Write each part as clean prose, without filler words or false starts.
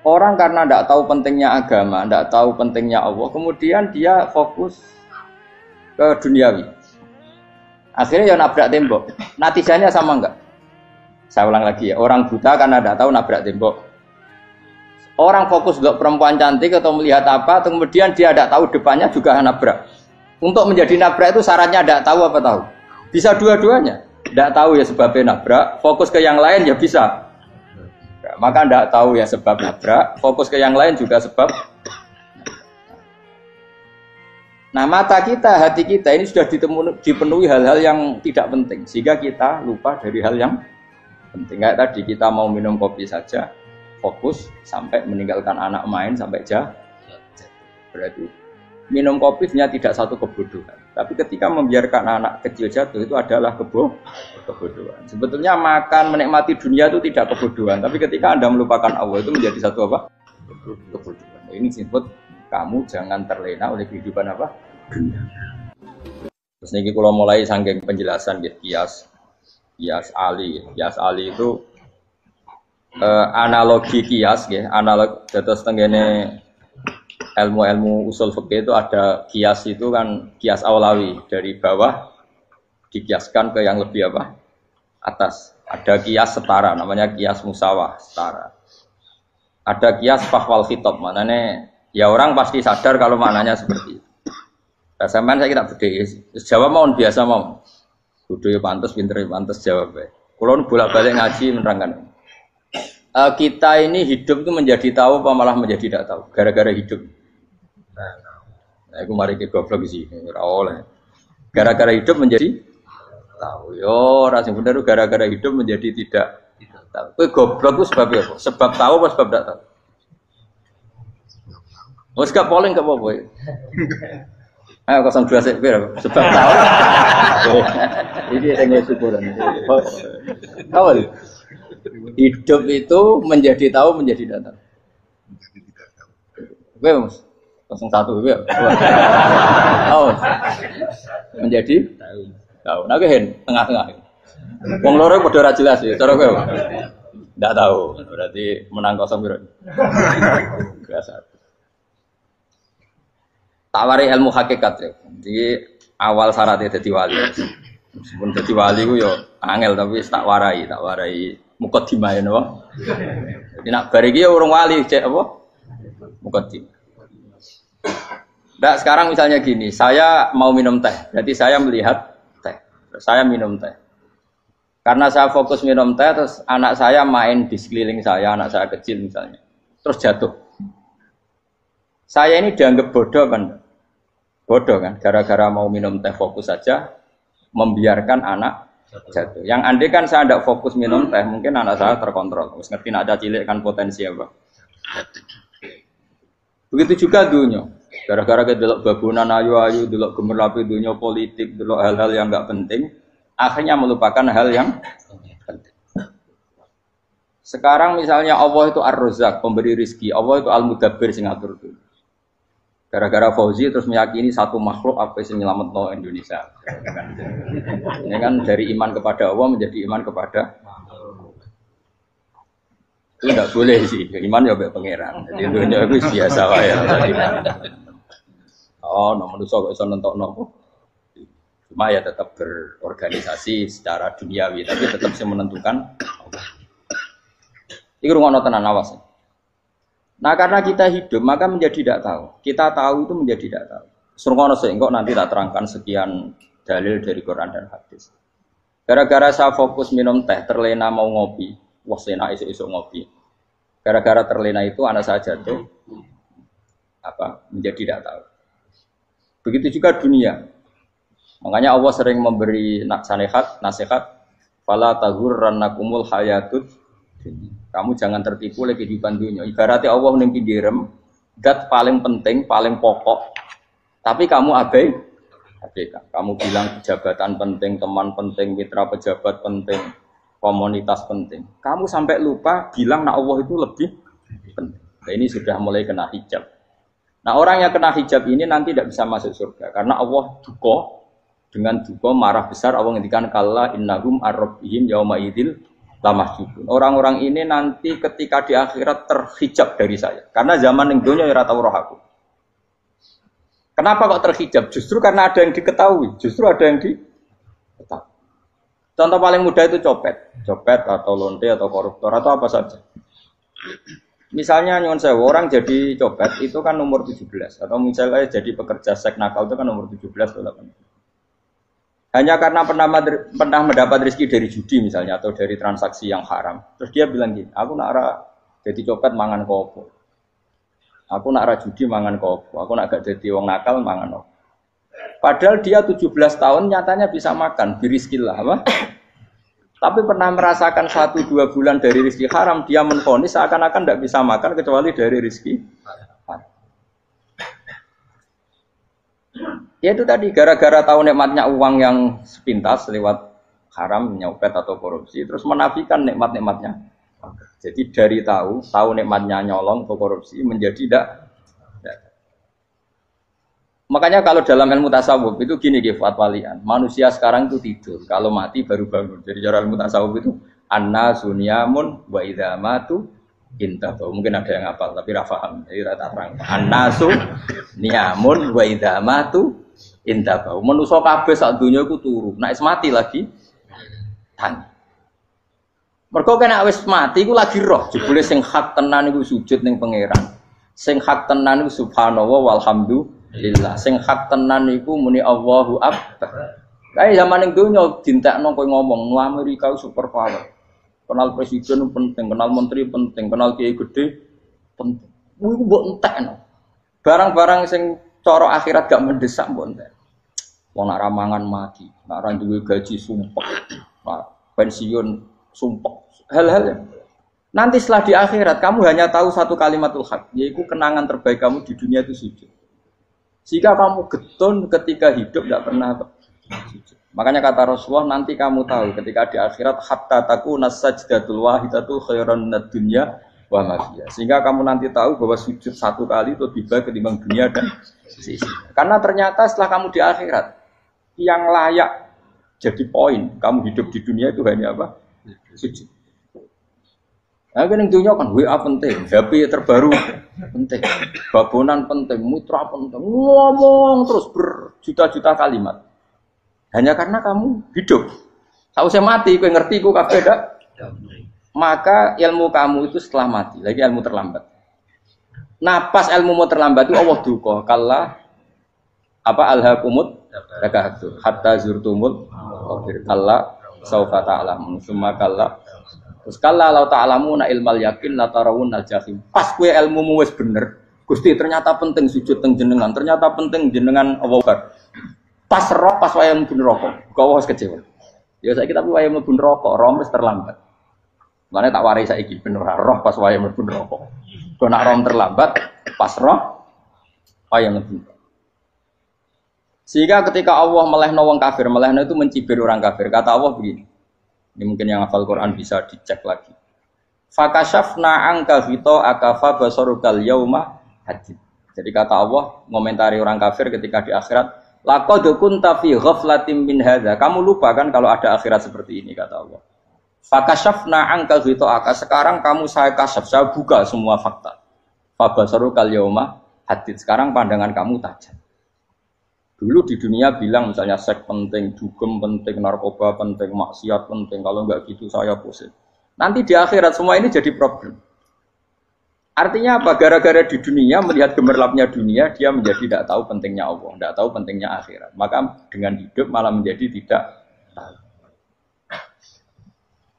Orang karena tidak tahu pentingnya agama, tidak tahu pentingnya Allah, kemudian dia fokus ke duniawi. Akhirnya ya nabrak tembok. Natijanya sama enggak? Saya ulang lagi ya, orang buta karena tidak tahu nabrak tembok. Orang fokus untuk perempuan cantik atau melihat apa, kemudian dia tidak tahu depannya juga nabrak. Untuk menjadi nabrak itu syaratnya tidak tahu apa tahu? Bisa dua-duanya. Tidak tahu ya sebabnya nabrak, fokus ke yang lain ya bisa. Maka tidak tahu ya sebab nabrak, fokus ke yang lain juga sebab. Nah mata kita, hati kita ini sudah dipenuhi hal-hal yang tidak penting, sehingga kita lupa dari hal yang penting. Kayak tadi kita mau minum kopi saja, fokus sampai meninggalkan anak main sampai jatuh. Berarti minum kopi sebenarnya tidak satu kebodohan, tapi ketika membiarkan anak kecil jatuh itu adalah kebodohan. Sebetulnya makan menikmati dunia itu tidak kebodohan, tapi ketika Anda melupakan Allah itu menjadi satu apa? Kebodohan. Ini disebut kamu jangan terlena oleh kehidupan apa? Dunia. Terus niki kalau mulai saking penjelasan gitu, kias Ali itu analogi kias ya, analog terus tenggene ilmu usul fikih itu ada kias itu kan kias aulawi dari bawah dikiaskan ke yang lebih apa? Atas. Ada kias setara namanya kias musawah setara. Ada kias fahwal khitab, maknanya ya orang pasti sadar kalau maknanya seperti itu. Sampean saya kira bedhe. Jawab mawon biasa mawon. Kudu ya pantes, pinter ya pantes jawab bae. Kulo bolak-balik ngaji menerangkan. Kita ini hidup itu menjadi tahu apa malah menjadi tidak tahu gara-gara hidup. Nah, aku mari ke goblok sih, ora oleh. Gara-gara hidup menjadi tahu. Yo, ora sing bener gara-gara hidup menjadi tidak tahu. Kowe goblok ku sebab apa? Sebab tahu apa sebab tidak tahu? Wes gak polling gak apa-apa. Ayo 02 sik pira sebab tahu. Ini yang syukuran. Awal. Hidup itu menjadi tahu menjadi tidak tahu. Oke, Mas. 01 ya. Oh. Menjadi tahu. Nah, hen tengah-tengah. Wong loro padha ora jelas ya, cara kowe. Ndak tahu. Berarti menang 0 piro. Biasa. Tawari ilmu hakikat ya. Jadi awal syaratnya jadi wali. Meskipun jadi wali ku yo angel tapi tak warai mukadimah ya napa. Jadi nak bar iki urung wali cek apa? Mukadimah. Nah, sekarang misalnya gini, saya mau minum teh. Berarti saya melihat teh. Saya minum teh. Karena saya fokus minum teh terus anak saya main di sekeliling saya, anak saya kecil misalnya. Terus jatuh. Saya ini dianggap bodoh kan? Bodoh kan, gara-gara mau minum teh fokus saja, membiarkan anak jatuh. Yang andai kan saya tidak fokus minum teh, mungkin anak saya terkontrol. Terus ngerti nak ada cilik kan potensi apa. Begitu juga dunia. Gara-gara kita delok babunan ayu-ayu, delok gemerlapi dunia politik, delok hal-hal yang enggak penting, akhirnya melupakan hal yang penting. Sekarang misalnya Allah itu Ar-Razzaq, pemberi rizki, Allah itu Al-Mudabbir sing ngatur dunia. Gara-gara Fauzi terus meyakini satu makhluk apa yang nyelametno Indonesia. Ini kan dari iman kepada Allah menjadi iman kepada itu tidak boleh sih. Iman ya mbek pangeran. Jadi dunia itu biasa wae ya. Oh, nomor manusia kok iso nentokno. Cuma ya tetap berorganisasi secara duniawi tapi tetap sih menentukan. Iku rungono tenan awas. Nah karena kita hidup maka menjadi tidak tahu. Kita tahu itu menjadi tidak tahu. Surungono sih, engkau nanti tak terangkan sekian dalil dari Quran dan hadis. Gara-gara saya fokus minum teh, terlena mau ngopi, wah sena isu-isu ngopi. Gara-gara terlena itu anak saya jatuh, menjadi tidak tahu. Begitu juga dunia. Makanya Allah sering memberi nasihat, fala taghurrannakumul hayatud. Kamu jangan tertipu oleh kehidupan dunia. Ibaratnya Allah menimpi direm, dat paling penting, paling pokok. Tapi kamu abaikan. Kamu bilang jabatan penting, teman penting, mitra pejabat penting, komunitas penting. Kamu sampai lupa bilang nah Allah itu lebih penting. Nah, ini sudah mulai kena hijab. Nah orang yang kena hijab ini nanti tidak bisa masuk surga. Karena Allah dengan duka marah besar. Allah ngendikan kalla innahum ar-rabbihim yauma idzil lamahjubun. Orang-orang ini nanti ketika di akhirat terhijab dari saya. Karena zaman yang dunia ora tau roh aku. Kenapa kok terhijab? Justru karena ada yang diketahui. Justru ada yang diketahui. Contoh paling mudah itu copet atau lonte atau koruptor atau apa saja. Misalnya nyuwun sewu orang jadi copet itu kan umur 17 atau misalnya jadi pekerja seks nakal itu kan umur 17 atau 18. Hanya karena pernah mendapat rezeki dari judi misalnya atau dari transaksi yang haram. Terus dia bilang gini, aku nak jadi copet mangan kopo. Aku nak judi mangan kopo. Aku nak gak jadi wong nakal mangan kopo. Padahal dia 17 tahun nyatanya bisa makan, birizkillah apa? Tapi pernah merasakan 1-2 bulan dari rezeki haram, dia menvonis seakan-akan tidak bisa makan kecuali dari rezeki haram. Ya itu tadi, gara-gara tahu nikmatnya uang yang sepintas lewat haram, nyopet atau korupsi, terus menafikan nikmat-nikmatnya. Jadi dari tahu nikmatnya nyolong atau korupsi menjadi tidak. Makanya kalau dalam ilmu tasawuf itu gini Gifat walian, manusia sekarang itu tidur, kalau mati baru bangun. Jadi cara ilmu tasawuf itu anna sunyamun wa idza matu intahu. Mungkin ada yang hafal tapi ra paham. Jadi rata terang. Anna sunyamun wa idza matu intahu. Manusa kabeh sak donya iku turu. Nek mati lagi tangi. Mergo kena wis mati iku lagi roh. Jebule sing hak tenan iku sujud ning pangeran. Sing hak tenan iku subhanallah walhamdulillah. Sing hak tenan iku muni Allahu akbar. Kae zaman ning donya dintekno kowe ngomong Amerika super power. Kenal presiden penting, kenal menteri penting, kenal kiai gede penting. Iku mbok entekno. Barang-barang sing cara akhirat gak mendesak mbok entek. Wong nak ramangan mati, nak ra duwe gaji sumpek. Pensiun sumpek. Hal-hal nanti setelah di akhirat kamu hanya tahu satu kalimatul haq, yaitu kenangan terbaik kamu di dunia itu sujud. Jika kamu getun ketika hidup tidak pernah sujud. Makanya kata Rasulullah nanti kamu tahu ketika di akhirat hatta takuna sajdatul wahidatu khairan minad dunya wa ma fiha. Sehingga kamu nanti tahu bahwa sujud satu kali itu lebih baik ketimbang dunia dan sisi. Karena ternyata setelah kamu di akhirat yang layak jadi poin kamu hidup di dunia itu hanya apa? Sujud. Nah, kan yang dunia kan WA penting, HP terbaru penting, babonan penting, mitra penting, ngomong terus berjuta-juta kalimat. Hanya karena kamu hidup. Kalau saya mati, kau ngerti, kau kabeh dak. Maka ilmu kamu itu setelah mati, lagi ilmu terlambat. Nah, pas ilmu mau terlambat itu Allah duka, kalla apa alhaqumut takahatu hatta zurtumul kalla saufa ta'lamun summa kalla. Terus kalla law ta'lamuna ilmal yakin la tarawunnal jahim. Pas kowe ilmumu wis bener, Gusti ternyata penting sujud teng jenengan, ternyata penting jenengan Allah. Pas roh pas wae mlebu neraka, kok wis kecewa. Ya saiki tapi wae mlebu neraka, roh wis terlambat. Mane tak warai saiki ben ora roh pas wae mlebu neraka. Kok nak roh terlambat, pas roh wae mlebu. Sehingga ketika Allah melehno wong kafir, melehno itu mencibir orang kafir. Kata Allah begini. Ini mungkin yang hafal Quran bisa dicek lagi. Fakashafna anka fito akafa basarukal yauma hadid. Jadi kata Allah ngomentari orang kafir ketika di akhirat, laqad kunta fi ghaflatin min hadza. Kamu lupa kan kalau ada akhirat seperti ini kata Allah. Fakashafna anka fito aka. Sekarang kamu saya kasaf, saya buka semua fakta. Fa basarukal yauma hadid. Sekarang pandangan kamu tajam. Dulu di dunia bilang misalnya seks penting, dugem penting, narkoba penting, maksiat penting. Kalau enggak gitu saya pusing. Nanti di akhirat semua ini jadi problem. Artinya apa? Gara-gara di dunia melihat gemerlapnya dunia, dia menjadi tidak tahu pentingnya Allah, tidak tahu pentingnya akhirat. Maka dengan hidup malah menjadi tidak tahu.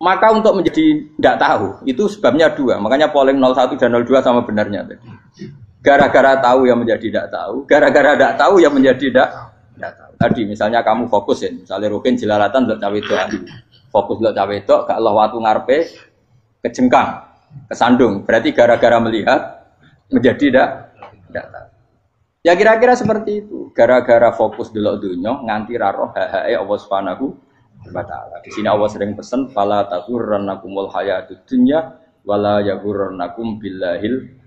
Maka untuk menjadi tidak tahu itu sebabnya dua. Makanya polling 01 dan 02 sama benarnya tadi. Gara-gara tahu yang menjadi tidak tahu, gara-gara tidak tahu yang menjadi tidak tahu. Tadi misalnya kamu fokus ya, misalnya Rukin jelalatan untuk cawe itu, fokus untuk cawe itu, gak Allah waktu ngarepe kejengkang, kesandung. Berarti gara-gara melihat menjadi tidak tahu. Ya kira-kira seperti itu. Gara-gara fokus dulu dunia, nganti raroh hahae Allah Subhanahu wa Ta'ala. Di sini Allah sering pesan, fala taghurrannakumul hayatud dunya wala yaghurrannakum billahil.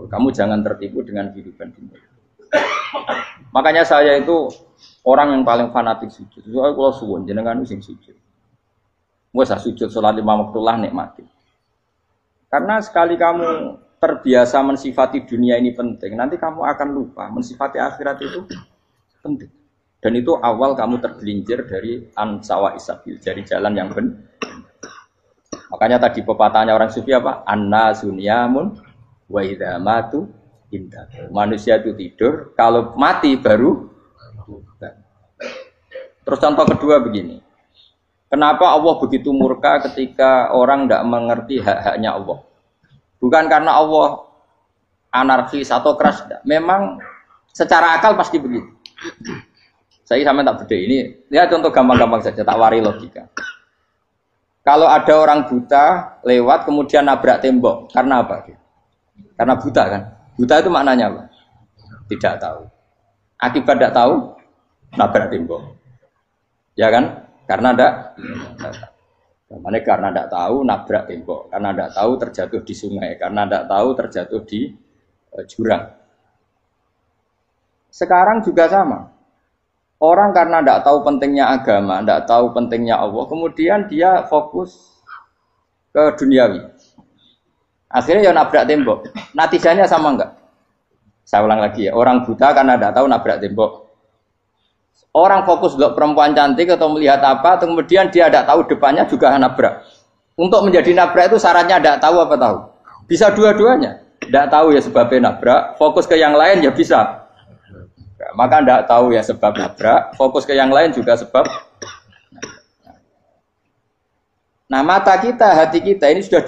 Kamu jangan tertipu dengan kehidupan dunia. Makanya saya itu orang yang paling fanatik sujud. Soalnya kalau suwun jenengan sing sujud. Wes sujud salat 5 waktu lah nikmati. Karena sekali kamu terbiasa mensifati dunia ini penting, nanti kamu akan lupa mensifati akhirat itu penting. Dan itu awal kamu tergelincir dari ansawa isabil, dari jalan yang benar. Makanya tadi pepatahnya orang sufi apa? An-nasu niyamun wa idza matu indah. Manusia itu tidur, kalau mati baru. Terus contoh kedua begini. Kenapa Allah begitu murka ketika orang tidak mengerti hak-haknya Allah? Bukan karena Allah anarkis atau keras. Memang secara akal pasti begitu. Saya sama tak beda ini. Ya contoh gampang-gampang saja, tak wari logika. Kalau ada orang buta lewat kemudian nabrak tembok, karena apa? Karena buta kan? Buta itu maknanya apa? Tidak tahu. Akibat tidak tahu, nabrak tembok. Ya kan? Karena tidak tahu nabrak tembok, karena tidak tahu terjatuh di sungai, karena tidak tahu terjatuh di jurang. Sekarang juga sama. Orang karena tidak tahu pentingnya agama, tidak tahu pentingnya Allah, kemudian dia fokus ke duniawi. Akhirnya ya nabrak tembok. Natijanya sama enggak? Saya ulang lagi ya. Orang buta karena tidak tahu nabrak tembok. Orang fokus untuk perempuan cantik atau melihat apa, atau kemudian dia tidak tahu depannya juga nabrak. Untuk menjadi nabrak itu syaratnya tidak tahu apa tahu. Bisa dua-duanya. Tidak tahu ya sebabnya nabrak, fokus ke yang lain ya bisa. Maka tidak tahu ya sebab nabrak, fokus ke yang lain juga sebab. Nah mata kita, hati kita ini sudah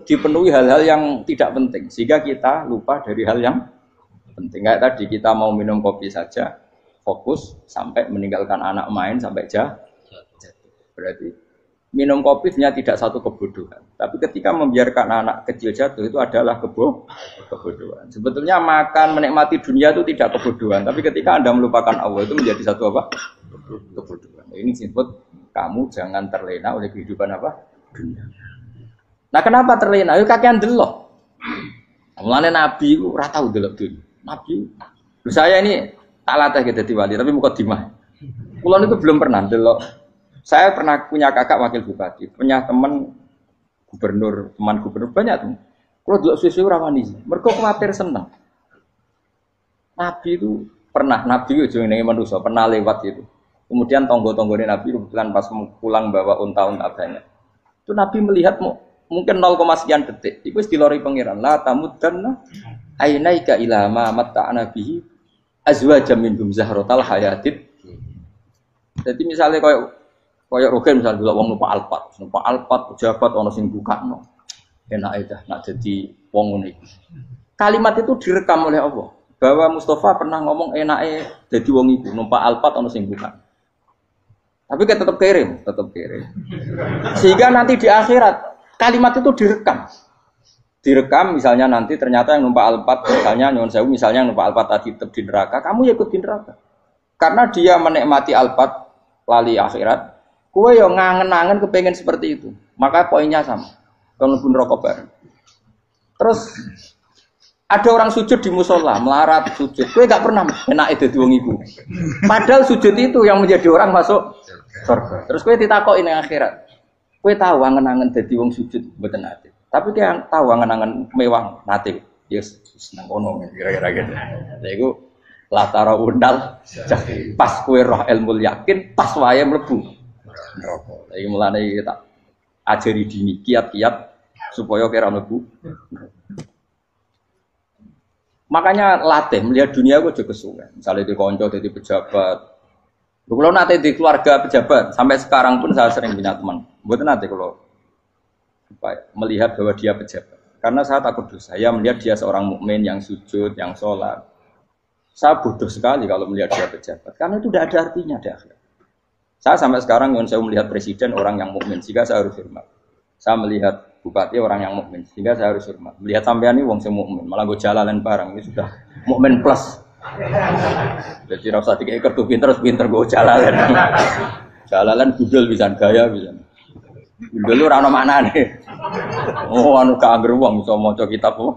dipenuhi hal-hal yang tidak penting. Sehingga kita lupa dari hal yang penting. Kayak tadi kita mau minum kopi saja, fokus sampai meninggalkan anak main sampai jatuh. Berarti minum kopi sebenarnya tidak satu kebodohan. Tapi ketika membiarkan anak kecil jatuh itu adalah kebodohan. Sebetulnya makan menikmati dunia itu tidak kebodohan. Tapi ketika Anda melupakan Allah itu menjadi satu apa? Kebodohan. Ini disebut kamu jangan terlena oleh kehidupan apa? Dunia. Nah kenapa terlena? Yuk kakean delok. Mulane Nabi itu ora tau delok dunia. Nabi. Saya ini tak latih gitu di wali, tapi mukadimah. Kulon itu belum pernah delok. Saya pernah punya kakak wakil bupati, punya teman gubernur banyak tuh. Kalau delok susu rawani, mereka khawatir senang. Nabi itu pernah, Nabi itu jenenge manusia, pernah lewat itu. Kemudian tonggo-tonggone Nabi kebetulan pas pulang bawa unta-unta banyak. Itu Nabi melihat mungkin 0, sekian detik. Itu dilori pangeran. La tamuddanna ainaika ila ma matta'na bihi azwajam minhum zahratal hayatid. Jadi misalnya koyo rogen misalnya dulu wong numpak Alphard pejabat ana sing bukakno. Enak aja nak jadi wong ngene iki. Kalimat itu direkam oleh Allah bahwa Mustafa pernah ngomong enake dadi wong iku numpak Alphard ana sing buka. Tapi kan tetap kirim. Sehingga nanti di akhirat kalimat itu direkam misalnya nanti ternyata yang numpak Alphard misalnya nyuwun sewu misalnya yang numpak Alphard tadi tetap di neraka, kamu ya ikut di neraka. Karena dia menikmati Alphard lali akhirat, kowe yo ngangen-angen kepengen seperti itu. Maka poinnya sama. Kalau pun rokok bareng. Terus ada orang sujud di musola, melarat sujud. Kowe gak pernah enake dadi wong iku. Padahal sujud itu yang menjadi orang masuk surga. Terus kowe ditakoki ning akhirat. Kowe tahu angen-angen dadi wong sujud mboten ate. Tapi dia tahu angen-angen mewah nate. Yes, seneng kono kira-kira gitu. Lha iku latara undal pas kowe roh ilmu yakin pas wae mlebu neraka. Lha iki mulane tak ajari dini kiat-kiat supaya kira mlebu. Makanya latih melihat dunia gue juga kesuwen. Misalnya di konco, di pejabat. Kalau nanti di keluarga pejabat, sampai sekarang pun saya sering punya teman. Buat nanti kalau melihat bahwa dia pejabat. Karena saya takut dosa. Saya melihat dia seorang mukmin yang sujud, yang sholat. Saya bodoh sekali kalau melihat dia pejabat. Karena itu tidak ada artinya di akhirat. Saya sampai sekarang yang saya melihat presiden orang yang mukmin, sehingga saya harus hormat. Saya melihat bupati orang yang mukmin, sehingga saya harus hormat. Melihat sampean ini wong sing mukmin, malah gue jalalan barang ini sudah mukmin plus. Jadi rasa tiga kartu pinter gue jalalan. Jalalan gudel bisa gaya bisa. Gudel lu rano mana nih? Oh anu keangger wong bisa maca kitab kok.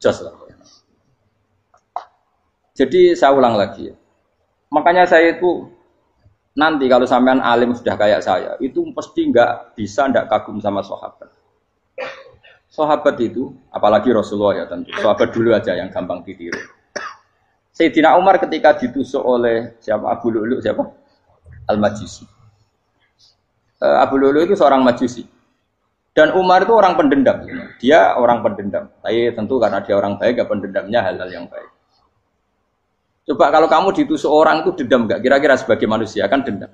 Jos lah. Jadi saya ulang lagi. Makanya saya itu Nanti kalau sampean alim sudah kayak saya, itu pasti nggak kagum sama sahabat. Sahabat itu, apalagi Rasulullah ya tentu. Sahabat dulu aja yang gampang ditiru. Sayyidina Umar ketika ditusuk oleh siapa Abu Lu'lu siapa? Al-Majusi. Abu Lu'lu itu seorang Majusi. Dan Umar itu orang pendendam. Dia orang pendendam. Tapi tentu karena dia orang baik, ya pendendamnya hal-hal yang baik. Coba kalau kamu ditusuk orang itu dendam enggak? Kira-kira sebagai manusia kan dendam.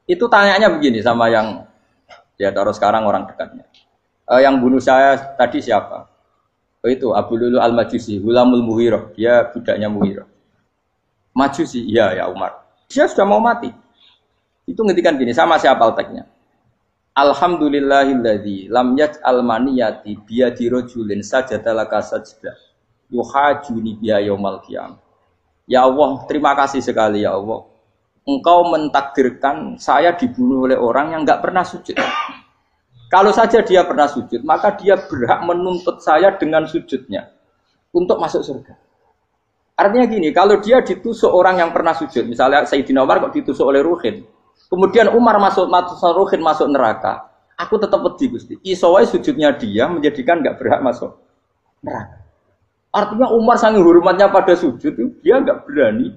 Itu tanyanya begini sama yang ya taruh sekarang orang dekatnya. Yang bunuh saya tadi siapa? Itu Abu Lulu Al-Majusi, Gulamul Muhirah. Dia budaknya Muhirah. Majusi, iya ya Umar. Dia sudah mau mati. Itu ngetikan gini, sama siapa alteknya? Alhamdulillahilladzi lam yaj'al maniyati biyadi rajulin sajadalaka sajdah yuhajuni biya yaumal qiyamah. Ya Allah, terima kasih sekali ya Allah. Engkau mentakdirkan saya dibunuh oleh orang yang enggak pernah sujud. Kalau saja dia pernah sujud, maka dia berhak menuntut saya dengan sujudnya untuk masuk surga. Artinya gini, kalau dia ditusuk orang yang pernah sujud, misalnya Sayyidina Umar kok ditusuk oleh Ruhin, kemudian Umar masuk Ruhin masuk neraka, aku tetap pedih Gusti. Isowai sujudnya dia menjadikan enggak berhak masuk neraka. Artinya Umar saking hormatnya pada sujud itu dia enggak berani.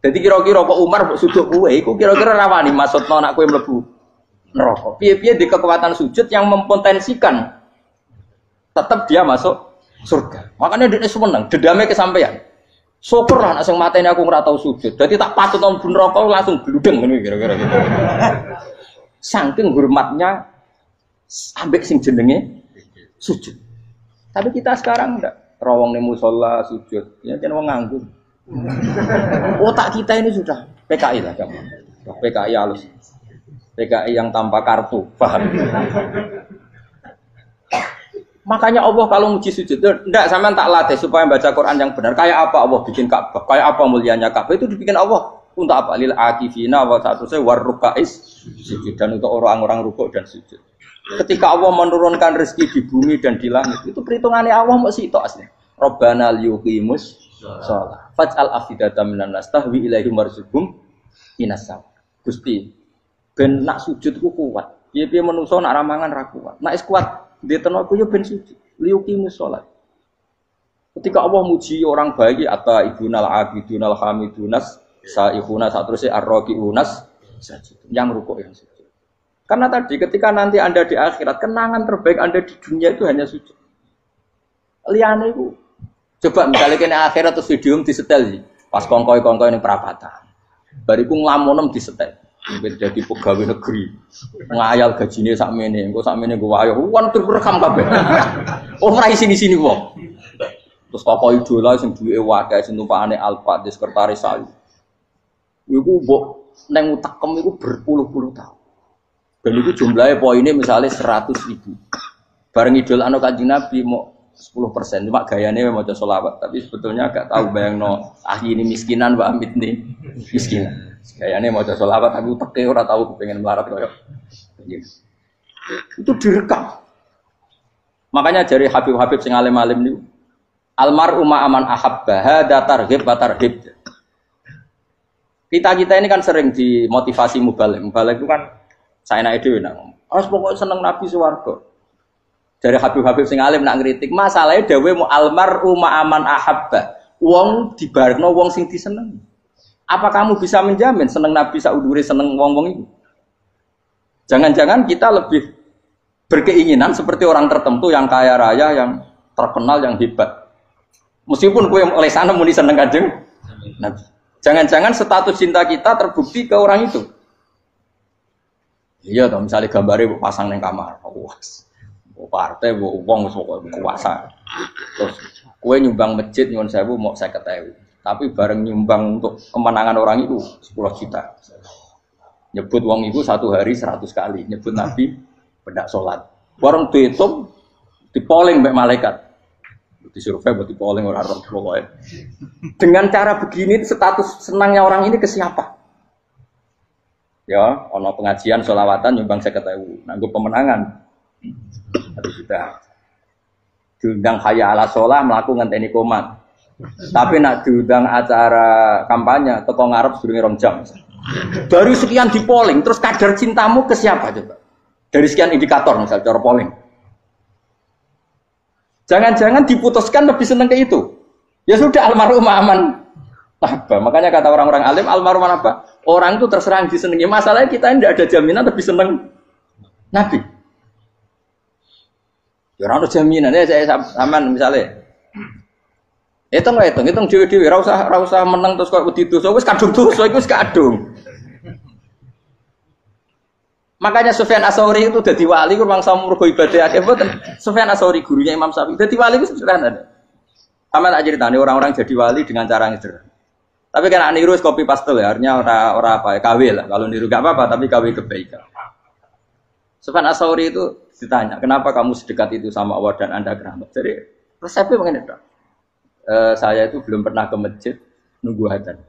Jadi kira-kira kok Umar sujud kowe iku kira-kira rawani maksudno anak kowe mlebu neraka. Piye-piye di kekuatan sujud yang mempotensikan tetap dia masuk surga. Makanya dia seneng, dedame kesampaian. Syukurlah nek sing mateni aku ora tau sujud. Dadi tak patut nang neraka langsung bludeng ngene kira-kira gitu. Saking hormatnya ambek sing jenenge sujud. Tapi kita sekarang enggak. Rawong ning musala sujud, ya kan wong nganggur. Otak kita ini sudah PKI lah kamu. PKI halus. PKI yang tanpa kartu, paham? Makanya Allah kalau muji sujud, enggak sampean tak latih supaya baca Quran yang benar. Kayak apa Allah bikin Ka'bah? Kayak apa mulianya Ka'bah itu dibikin Allah untuk apa? Lil akifina wa sa'tusai warrukais sujud dan untuk orang-orang rukuk dan sujud. Ketika Allah menurunkan rezeki di bumi dan di langit, itu perhitungannya Allah mau sitok asli. Rabbana liyuqimus shalah. Faj'al afidatan minan nas tahwi ilaihim warzuqhum minasam. Gusti, ben nak sujud ku kuat. Piye-piye menungso nak ramangan ra kuat. Nak is kuat, diteno ku yo ben sujud. Liyuqimus shalah. Ketika Allah muji orang baik atau ibunal abidunal hamidunas saihuna satruse arraqiunas yang rukuk yang sujud. Karena tadi ketika nanti Anda di akhirat, kenangan terbaik Anda di dunia itu hanya sujud. Liane itu, coba misalnya kena akhirat terus video disetel sih, pas kongkoi ini perapatan, bariku ngelamonem disetel, jadi pegawai negeri, ngayal gajinya sakmene, engko sakmene gue ayo, wan terekam kabeh, oh rai sini wong, terus tokoh idola sing duwe wadah, sing tumpakane Alfa, di sekretaris saya, iku mbok neng utakem iku berpuluh-puluh tahun. Dan itu jumlahnya poinnya misalnya 100.000. Bareng idol anu Kanjeng Nabi mau 10%, cuma gayanya mau sholawat. Tapi sebetulnya agak tahu bayang no ini miskinan, Mbak Amit nih miskinan. Gayanya mau sholawat tapi uteknya orang tahu pengen melarat koyo. Itu direkam. Makanya dari Habib sing alim-alim niku almar'u ma'aman ahabba hada targhib wa tarhib. Kita ini kan sering dimotivasi mubalek. Mubalek itu kan saya naik dhewe nang. Harus pokoknya seneng Nabi swarga. Dari Habib sing alim nak ngritik, masalahnya dawuh mu almar'u ma'aman ahabba. Wong dibarno wong sing diseneng. Apa kamu bisa menjamin seneng Nabi saudure seneng wong-wong itu? Jangan-jangan kita lebih berkeinginan seperti orang tertentu yang kaya raya, yang terkenal, yang hebat. Meskipun kowe oleh sana muni seneng Kanjeng Nabi. Jangan-jangan status cinta kita terbukti ke orang itu. Iya toh, misalnya gambarnya pasang neng kamar, puas, partai, uang, kuasa. Terus, kue nyumbang masjid nyuwun sewu mau 50.000, tapi bareng nyumbang untuk kemenangan orang itu 10 juta. Nyebut uang itu satu hari 100 kali, nyebut Nabi bedak sholat. Bareng dihitung, dipoling mbak malaikat, disurvei buat dipoling orang pokoknya. Dengan cara begini, status senangnya orang ini ke siapa? Ya, ono pengajian sholawatan nyumbang 50.000, nanggup pemenangan. Harus sudah diundang hayya ala sholah melakukan ngenteni komat. Tapi nak diundang acara kampanye teko ngarep sedurunge 2 jam. Dari sekian di polling, terus kadar cintamu ke siapa coba? Dari sekian indikator misalnya cara polling. Jangan-jangan diputuskan lebih senang ke itu. Ya sudah almarhum aman. Apa? Makanya kata orang-orang alim almarhum apa? Orang itu terserah disenangi. Masalahnya kita tidak ada jaminan lebih senang Nabi. Ya orang ada jaminan ya saya aman misalnya. Hitung dewi-dewi, rasa menang terus kok wedi dosa, wis kadung dosa, wis kadung. Makanya Sufyan Ats-Tsauri itu dadi wali ku mangsa mergo ibadah akeh mboten. Sufyan Ats-Tsauri gurunya Imam Syafi'i. Dadi wali ku sederhana. Sama tak ceritane orang-orang jadi wali dengan cara yang sederhana. Tapi kan niru copy paste ya, artinya ora apa ya, KW lah. Kalau niru gak apa-apa, tapi KW kebaikan. Sufyan Ats-Tsauri itu ditanya, "Kenapa kamu sedekat itu sama Allah dan Anda keramat?" Jadi resepnya begini, Dok. Saya itu belum pernah ke masjid nunggu adzan.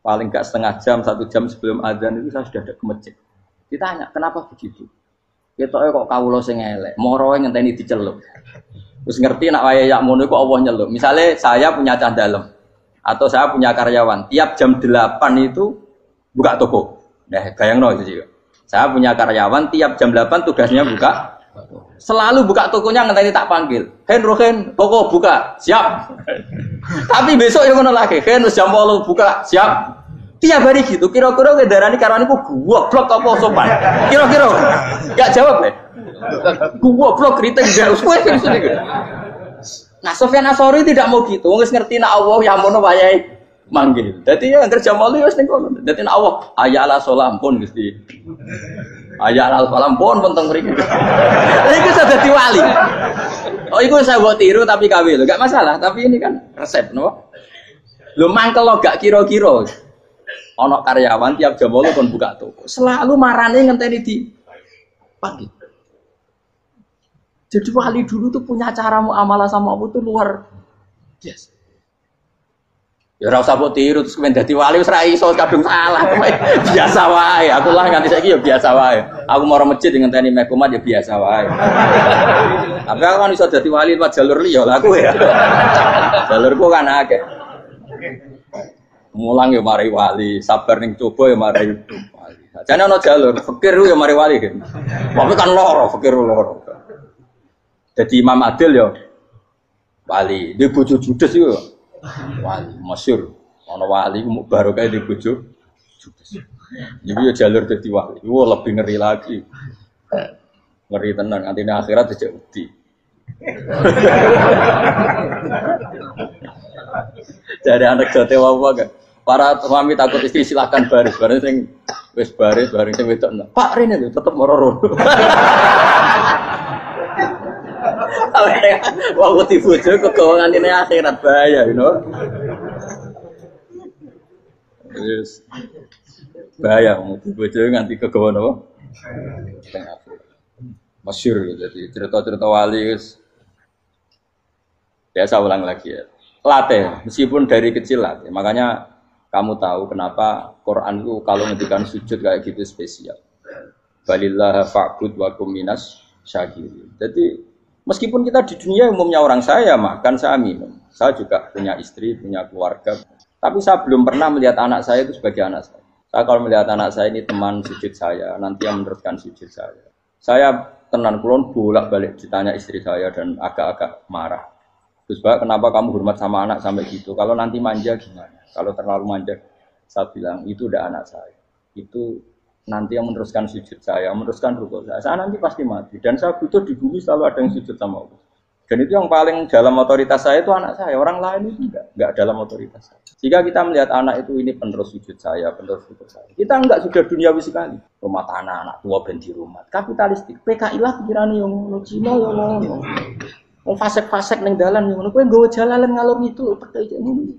Paling enggak setengah jam, 1 jam sebelum adzan itu saya sudah ada ke masjid. Ditanya, kenapa begitu? Ketoke kok kawula sing elek, moroe ngenteni dicelup. Terus ngerti nak wayahe yak ngono iku Allah nyelup. Misale saya punya candalem atau saya punya karyawan, tiap jam 8 itu buka toko. Nah, bayangno itu sih. Saya punya karyawan tiap jam 8 tugasnya buka. Selalu buka tokonya ngenteni tak panggil. Hen, toko buka, siap. Tapi besok yang ngono lagi, Hen jam 8 buka, siap. Tiap hari gitu, kira-kira kendaraan karyawan itu goblok apa sopan? Kira-kira enggak jawab ya? Goblok kritik enggak usah gitu. Nah, Sufyan Ats-Tsauri tidak mau gitu. Wong wis ngerti nek Allah ya mono wayahe manggil. Dadi ya kerja malu wis ning kono. Dadi nek Allah ayala salam pun Gusti. Ayala salam pun teng mriki. Iku sudah dadi wali. Oh, iku saya buat tiru tapi KW lho, enggak masalah, tapi ini kan resep, no. Lho mangkel lo gak kira-kira. Ono karyawan tiap jam 8 kon buka toko. Selalu marane ngenteni di pagi. Jadi wali dulu tuh punya cara muamalah sama Allah tuh luar biasa. Ya ora usah mbok tiru terus kemen dadi wali wis ra iso kadung salah. Biasa wae. Aku lah nganti saiki ya biasa wae. Aku mau masjid ngenteni mek komat ya biasa wae. Tapi aku kan iso dadi wali lewat jalur liya lah aku ya. Jalurku kan akeh. Mulang ya mari wali, sabar ning coba ya mari wali. Jane ana jalur fikir ya mari wali kan. Tapi kan loro, fikir loro. Jadi Imam Adil ya wali, di bojo judes iku wali masyhur. Ana wali ku baru kae di bojo judes. Jadi ya jalur dadi wali. Wo lebih ngeri lagi. Ngeri tenan nganti akhirat dijak wedi. Jadi anak jote wae gak. Para suami takut istri silakan baris, sing wis baris sing wedok. Pak Rene lho tetep moro-moro. Waktu bojo kegawangan ini akhirat bahaya, you know. Yes. Bahaya waktu bojo nganti kegawan apa? Masyhur jadi cerita-cerita wali guys. Biasa ulang lagi ya. Latih, meskipun dari kecil latih. Makanya kamu tahu kenapa Quran itu kalau ngendikan sujud kayak gitu spesial. Balillah fa'bud wa kum minas syakirin. Jadi meskipun kita di dunia umumnya orang saya makan, saya minum. Saya juga punya istri, punya keluarga. Tapi saya belum pernah melihat anak saya itu sebagai anak saya. Saya kalau melihat anak saya ini teman sujud saya, nanti yang meneruskan sujud saya. Saya tenan kulon bolak-balik ditanya istri saya dan agak-agak marah. Terus Pak, kenapa kamu hormat sama anak sampai gitu? Kalau nanti manja gimana? Kalau terlalu manja, saya bilang itu udah anak saya. Itu nanti yang meneruskan sujud saya, meneruskan rukuk saya. Saya nanti pasti mati. Dan saya butuh di bumi selalu ada yang sujud sama Allah. Dan itu yang paling dalam otoritas saya itu anak saya. Orang lain itu enggak dalam otoritas saya. Jika kita melihat anak itu ini penerus sujud saya, penerus rukuk saya. Kita enggak sudah duniawi sekali. Rumah tanah, anak tua ben di rumah. Kapitalistik. PKI lah pikirannya yang ngono, Cina yang ngono. Wong fasek-fasek ning dalan ngono kowe nggawa jalalan ngalor itu percaya ngono.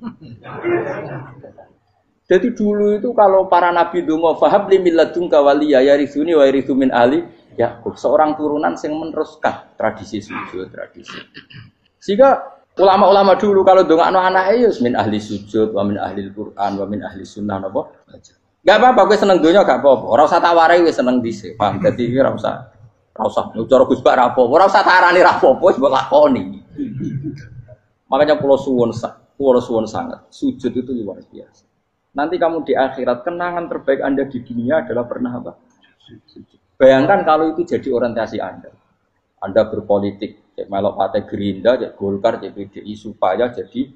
Jadi dulu itu kalau para nabi donga fahab li milladunka waliya yarisuni wa yarithu min ahli Yakub, seorang turunan yang meneruskan tradisi sujud, tradisi. Sehingga ulama-ulama dulu kalau dongakno anake ya min ahli sujud wa min ahli Al-Qur'an wa min ahli sunnah napa. Enggak apa-apa kowe seneng donya gak apa-apa. Ora usah tak warai wis seneng dhisik. Paham dadi ora usah. Ora usah cara Gus Bak rapopo, ora usah tarani rapopo wis mbok lakoni. Makanya kula suwun sangat, sujud itu luar biasa. Nanti kamu di akhirat, kenangan terbaik Anda di dunia adalah pernah apa? Bayangkan kalau itu jadi orientasi Anda. Anda berpolitik, cek melok partai Gerindra, cek Golkar, cek PDI supaya jadi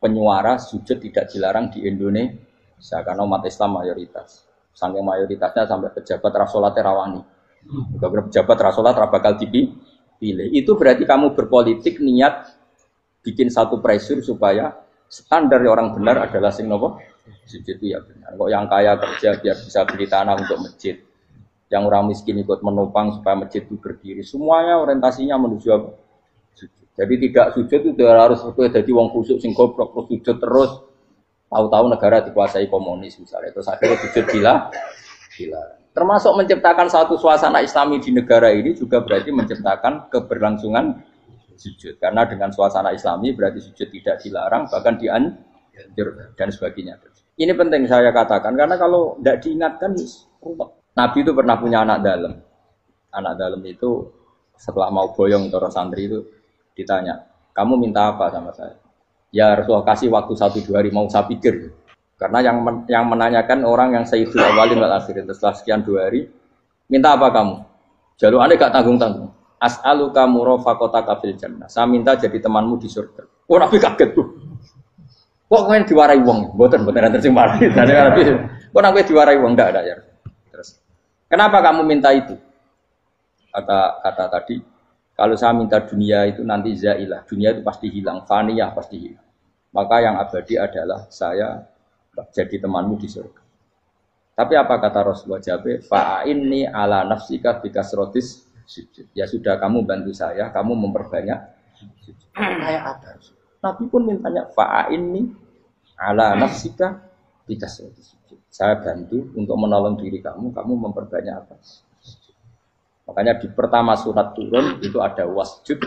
penyuara sujud tidak dilarang di Indonesia karena umat Islam mayoritas. Saking mayoritasnya sampai pejabat rasolat terawani. Juga pejabat rasolat bakal dipilih. Itu berarti kamu berpolitik niat bikin satu pressure supaya standar orang benar adalah sing nopo sujud itu ya benar. Kok yang kaya kerja biar bisa beli tanah untuk masjid. Yang orang miskin ikut menopang supaya masjid itu berdiri. Semuanya orientasinya menuju apa? Sujud. Jadi tidak sujud itu harus jadi wong khusuk sing goblok terus sujud terus. Tahu-tahu negara dikuasai komunis misalnya. Terus akhirnya sujud gila. Termasuk menciptakan satu suasana Islami di negara ini juga berarti menciptakan keberlangsungan sujud. Karena dengan suasana Islami berarti sujud tidak dilarang bahkan dianjur dan sebagainya. Ini penting saya katakan karena kalau tidak diingatkan ruwet. Nabi itu pernah punya anak dalam. Anak dalam itu setelah mau boyong toro santri itu ditanya, kamu minta apa sama saya? Ya Rasulullah kasih waktu 1-2 hari mau saya pikir. Karena yang menanyakan orang yang sayyidul awalin wal akhirin. Setelah sekian 2 hari, minta apa kamu? Jalur Anda gak tanggung-tanggung. As'aluka murafaqataka fil jannah. Saya minta jadi temanmu di surga. Oh Nabi kaget tuh. Kok kalian diwarai wong? Mboten nanti sing mari. Nabi, kok Nabi diwarai wong ndak ada ya. Terus, kenapa kamu minta itu? Kata tadi, kalau saya minta dunia itu nanti zailah, dunia itu pasti hilang, faniyah pasti hilang. Maka yang abadi adalah saya jadi temanmu di surga. Tapi apa kata Rasulullah Jabe? Fa'inni ala nafsika bikasrotis sujud. Ya sudah kamu bantu saya, kamu memperbanyak sujud. Kayak ada. Nabi pun mintanya fa'inni ala nafsika bikasrotis sujud. Saya bantu untuk menolong diri kamu memperbanyak apa? Makanya di pertama surat turun itu ada wasjud